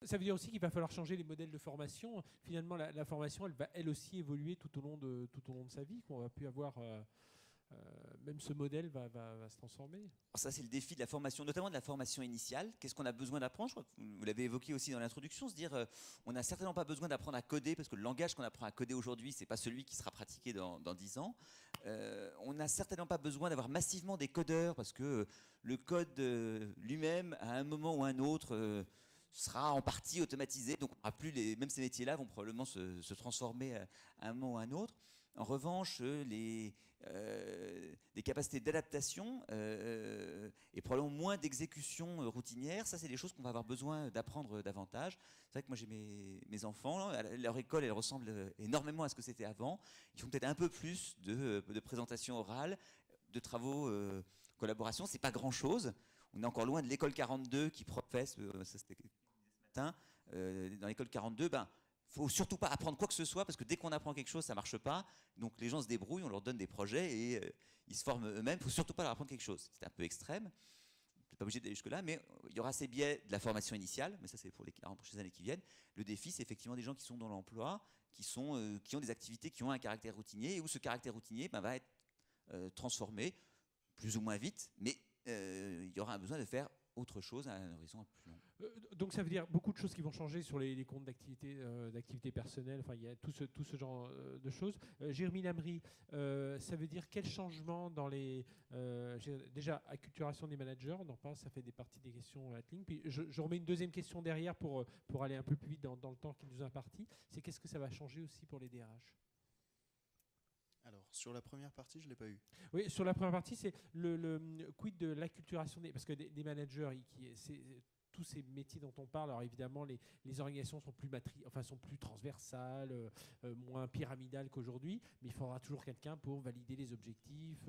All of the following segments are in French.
Ça veut dire aussi qu'il va falloir changer les modèles de formation. Finalement, la formation, elle va elle aussi évoluer tout au long de sa vie. On va plus avoir... même ce modèle va se transformer. Alors ça, c'est le défi de la formation, notamment de la formation initiale. Qu'est-ce qu'on a besoin d'apprendre? Je crois que vous l'avez évoqué aussi dans l'introduction, se dire on n'a certainement pas besoin d'apprendre à coder, parce que le langage qu'on apprend à coder aujourd'hui, c'est pas celui qui sera pratiqué dans 10 ans. On n'a certainement pas besoin d'avoir massivement des codeurs, parce que le code lui-même, à un moment ou à un autre, sera en partie automatisé, donc on aura plus même ces métiers-là vont probablement se transformer à un moment ou à un autre. En revanche, des capacités d'adaptation et probablement moins d'exécution routinière, ça c'est des choses qu'on va avoir besoin d'apprendre davantage. C'est vrai que moi j'ai mes enfants, leur école elle ressemble énormément à ce que c'était avant. Ils font peut-être un peu plus de présentation orale, de travaux collaboration, c'est pas grand-chose. On est encore loin de l'école 42 qui professe, ça c'était ce matin, dans l'école 42, faut surtout pas apprendre quoi que ce soit, parce que dès qu'on apprend quelque chose, ça marche pas. Donc les gens se débrouillent, on leur donne des projets et ils se forment eux-mêmes. Faut surtout pas leur apprendre quelque chose. C'est un peu extrême. Peut-être pas obligé d'aller jusque-là, mais il y aura ces biais de la formation initiale, mais ça c'est pour les 40 prochaines années qui viennent. Le défi, c'est effectivement des gens qui sont dans l'emploi, qui ont des activités qui ont un caractère routinier, et où ce caractère routinier va être transformé plus ou moins vite, mais il y aura un besoin de faire autre chose à un horizon plus long. Donc ça veut dire beaucoup de choses qui vont changer sur les comptes d'activité personnelle. Enfin, il y a tout ce genre de choses. Jérémy Lamry, ça veut dire quel changement dans les déjà acculturation des managers, on en parle, ça fait partie des questions à ligne. Puis je remets une deuxième question derrière pour aller un peu plus vite dans le temps qui nous est imparti. C'est qu'est-ce que ça va changer aussi pour les DRH? Alors, sur la première partie, je ne l'ai pas eu. Oui, sur la première partie, c'est le quid de l'acculturation parce que des managers, tous ces métiers dont on parle, alors évidemment, les organisations sont sont plus transversales, moins pyramidales qu'aujourd'hui, mais il faudra toujours quelqu'un pour valider les objectifs.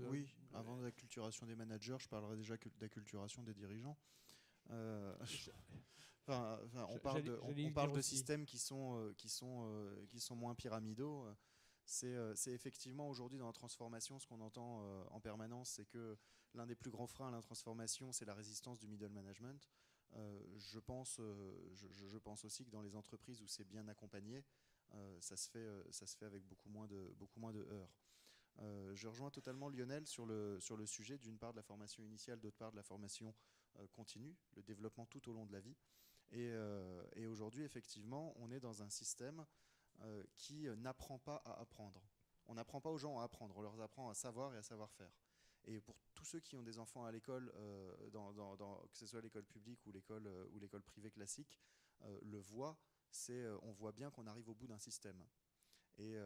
Oui, avant l'acculturation des managers, je parlerai déjà d'acculturation des dirigeants. On parle de systèmes qui sont moins pyramidaux. C'est effectivement aujourd'hui dans la transformation, ce qu'on entend en permanence, c'est que l'un des plus grands freins à la transformation, c'est la résistance du middle management. Je pense aussi que dans les entreprises où c'est bien accompagné, ça se fait avec beaucoup moins de heurts. Je rejoins totalement Lionel sur le sujet, d'une part de la formation initiale, d'autre part de la formation continue, le développement tout au long de la vie. Et aujourd'hui, effectivement, on est dans un système qui n'apprend pas à apprendre. On n'apprend pas aux gens à apprendre, on leur apprend à savoir et à savoir faire. Et pour tous ceux qui ont des enfants à l'école, que ce soit l'école publique ou l'école privée classique, on voit bien qu'on arrive au bout d'un système. Et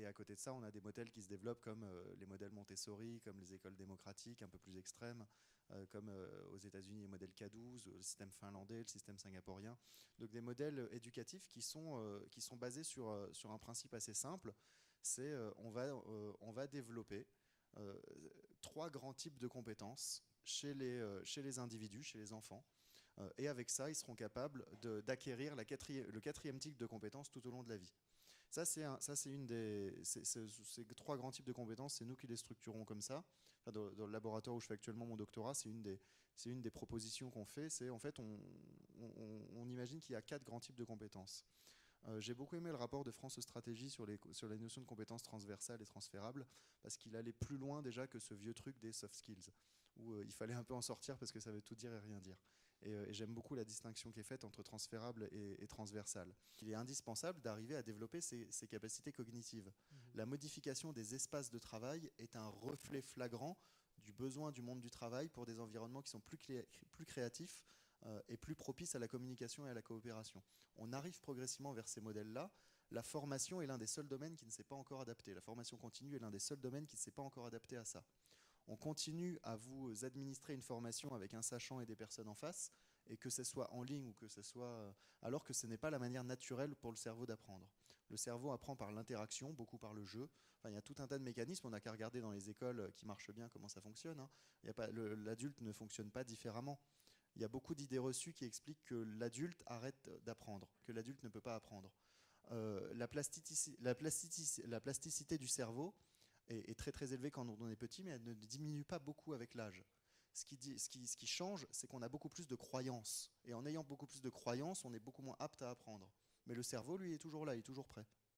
à côté de ça, on a des modèles qui se développent comme les modèles Montessori, comme les écoles démocratiques un peu plus extrêmes, comme aux États-Unis les modèles K12, le système finlandais, le système singapourien. Donc des modèles éducatifs qui sont basés sur un principe assez simple, c'est on va développer 3 grands types de compétences chez les individus, chez les enfants. Et avec ça, ils seront capables d'acquérir le 4e type de compétences tout au long de la vie. Ces 3 grands types de compétences, c'est nous qui les structurons comme ça. Enfin, dans le laboratoire où je fais actuellement mon doctorat, c'est une des propositions qu'on fait. C'est en fait, on imagine qu'il y a 4 grands types de compétences. J'ai beaucoup aimé le rapport de France Stratégie sur la notion de compétences transversales et transférables, parce qu'il allait plus loin déjà que ce vieux truc des soft skills, où il fallait un peu en sortir parce que ça veut tout dire et rien dire. Et j'aime beaucoup la distinction qui est faite entre transférable et transversal. Il est indispensable d'arriver à développer ces capacités cognitives. La modification des espaces de travail est un reflet flagrant du besoin du monde du travail pour des environnements qui sont plus créatifs et plus propices à la communication et à la coopération. On arrive progressivement vers ces modèles-là. La formation est l'un des seuls domaines qui ne s'est pas encore adapté. La formation continue est l'un des seuls domaines qui ne s'est pas encore adapté à ça. On continue à vous administrer une formation avec un sachant et des personnes en face, et que ce soit en ligne ou que ce soit... alors que ce n'est pas la manière naturelle pour le cerveau d'apprendre. Le cerveau apprend par l'interaction, beaucoup par le jeu. Enfin, il y a tout un tas de mécanismes, on n'a qu'à regarder dans les écoles qui marchent bien comment ça fonctionne. Hein. L'adulte ne fonctionne pas différemment. Il y a beaucoup d'idées reçues qui expliquent que l'adulte arrête d'apprendre, que l'adulte ne peut pas apprendre. La plasticité du cerveau est très très élevée quand on est petit, mais elle ne diminue pas beaucoup avec l'âge. Ce qui change, c'est qu'on a beaucoup plus de croyances. Et en ayant beaucoup plus de croyances, on est beaucoup moins apte à apprendre. Mais le cerveau, lui, est toujours là, il est toujours prêt.